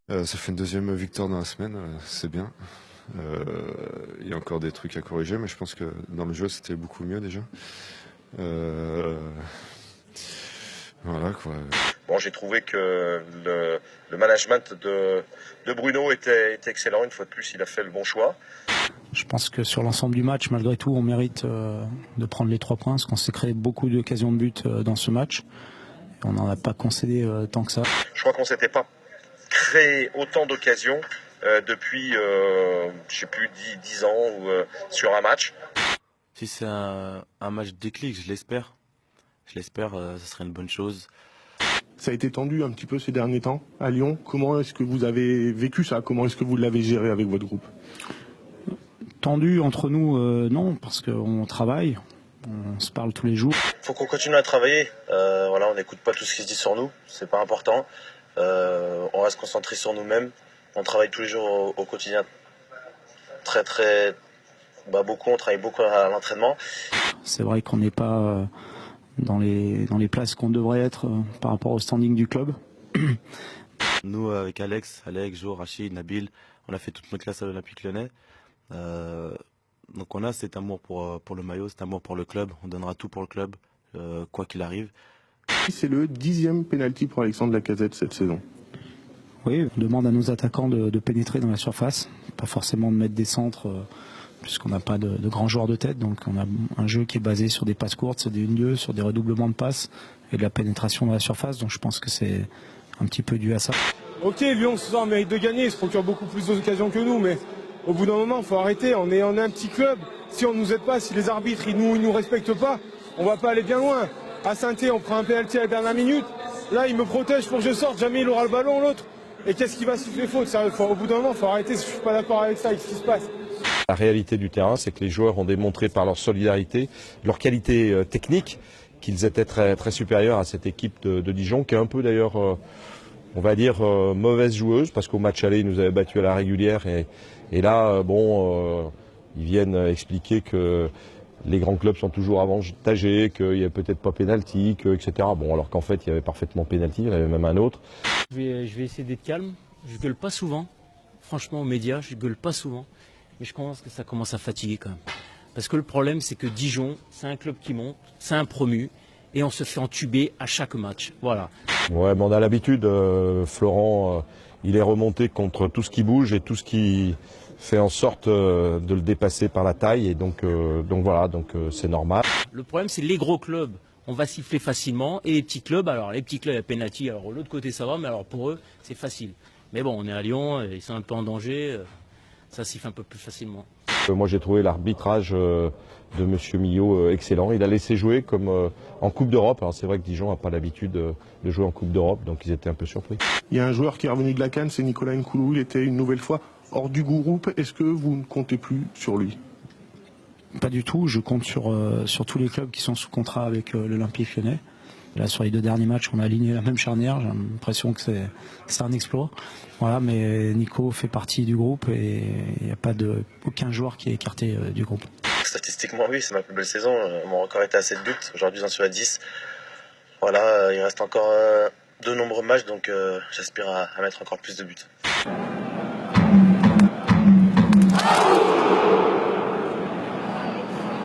Ça fait une deuxième victoire dans la semaine, c'est bien. Il y a encore des trucs à corriger, mais je pense que dans le jeu c'était beaucoup mieux déjà. Euh, voilà quoi. Bon, j'ai trouvé que le management de Bruno était excellent. Une fois de plus, il a fait le bon choix. Je pense que sur l'ensemble du match, malgré tout, on mérite de prendre les 3 points, parce qu'on s'est créé beaucoup d'occasions de but dans ce match. On n'en a pas concédé tant que ça. Je crois qu'on s'était pas créé autant d'occasions depuis, je sais plus, 10 ans ou sur un match. Si c'est un match déclic, je l'espère. Je l'espère, ce serait une bonne chose. Ça a été tendu un petit peu ces derniers temps à Lyon. Comment est-ce que vous avez vécu ça? Comment est-ce que vous l'avez géré avec votre groupe? Tendu entre nous, non, parce qu'on travaille, on se parle tous les jours. Faut qu'on continue à travailler. Voilà, on n'écoute pas tout ce qui se dit sur nous, c'est pas important. On reste concentré sur nous-mêmes. On travaille tous les jours au quotidien. Beaucoup. On travaille beaucoup à l'entraînement. C'est vrai qu'on n'est pas dans les places qu'on devrait être par rapport au standing du club. Nous, avec Alex, Jo, Rachid, Nabil, on a fait toute notre classe à l'Olympique Lyonnais. Donc on a cet amour pour le maillot, cet amour pour le club. On donnera tout pour le club, quoi qu'il arrive. C'est le 10e penalty pour Alexandre Lacazette cette saison. Oui, on demande à nos attaquants de pénétrer dans la surface, pas forcément de mettre des centres, puisqu'on n'a pas de grands joueurs de tête. Donc on a un jeu qui est basé sur des passes courtes, sur des 1-2, sur des redoublements de passes et de la pénétration dans la surface. Donc je pense que c'est un petit peu dû à ça. Ok, Lyon ce soir mérite de gagner, il se procure beaucoup plus d'occasions que nous, mais au bout d'un moment, il faut arrêter. On est un petit club. Si on ne nous aide pas, si les arbitres ils nous respectent pas, on va pas aller bien loin. À Saint-Étienne, on prend un pénalty à la dernière minute. Là, il me protège pour que je sorte. Jamais il aura le ballon, l'autre. Et qu'est-ce qui va siffler faute? Au bout d'un moment, il faut arrêter. Je suis pas d'accord avec ça, avec ce qui se passe. La réalité du terrain, c'est que les joueurs ont démontré par leur solidarité, leur qualité technique, qu'ils étaient très, très supérieurs à cette équipe de Dijon, qui est un peu d'ailleurs, on va dire, mauvaise joueuse, parce qu'au match aller, ils nous avaient battus à la régulière. Et là, ils viennent expliquer que les grands clubs sont toujours avantagés, qu'il n'y a peut-être pas pénalty, etc. Bon, alors qu'en fait, il y avait parfaitement pénalty, il y en avait même un autre. Je vais essayer d'être calme. Je gueule pas souvent. Franchement, aux médias, je gueule pas souvent. Mais je pense que ça commence à fatiguer quand même. Parce que le problème, c'est que Dijon, c'est un club qui monte, c'est un promu, et on se fait entuber à chaque match. Voilà. Ouais, mais on a l'habitude, Florent, il est remonté contre tout ce qui bouge et tout ce qui fait en sorte de le dépasser par la taille, et donc voilà, c'est normal. Le problème, c'est les gros clubs. On va siffler facilement, et les petits clubs, alors les petits clubs à penalty, alors de l'autre côté ça va, mais alors pour eux, c'est facile. Mais bon, on est à Lyon, ils sont un peu en danger, ça siffle un peu plus facilement. Moi j'ai trouvé l'arbitrage de M. Millot excellent. Il a laissé jouer comme en Coupe d'Europe. Alors c'est vrai que Dijon n'a pas l'habitude de jouer en Coupe d'Europe, donc ils étaient un peu surpris. Il y a un joueur qui est revenu de la CAN, c'est Nicolas Nkoulou. Il était une nouvelle fois hors du groupe. Est-ce que vous ne comptez plus sur lui? Pas du tout, je compte sur tous les clubs qui sont sous contrat avec l'Olympique Lyonnais. Là, sur les 2 derniers matchs, on a aligné la même charnière. J'ai l'impression que c'est un exploit. Voilà, mais Nico fait partie du groupe et il n'y a pas aucun joueur qui est écarté du groupe. Statistiquement, oui, c'est ma plus belle saison. Mon record était à 7 buts. Aujourd'hui, j'en suis à 10. Voilà, il reste encore de nombreux matchs, donc j'aspire à mettre encore plus de buts.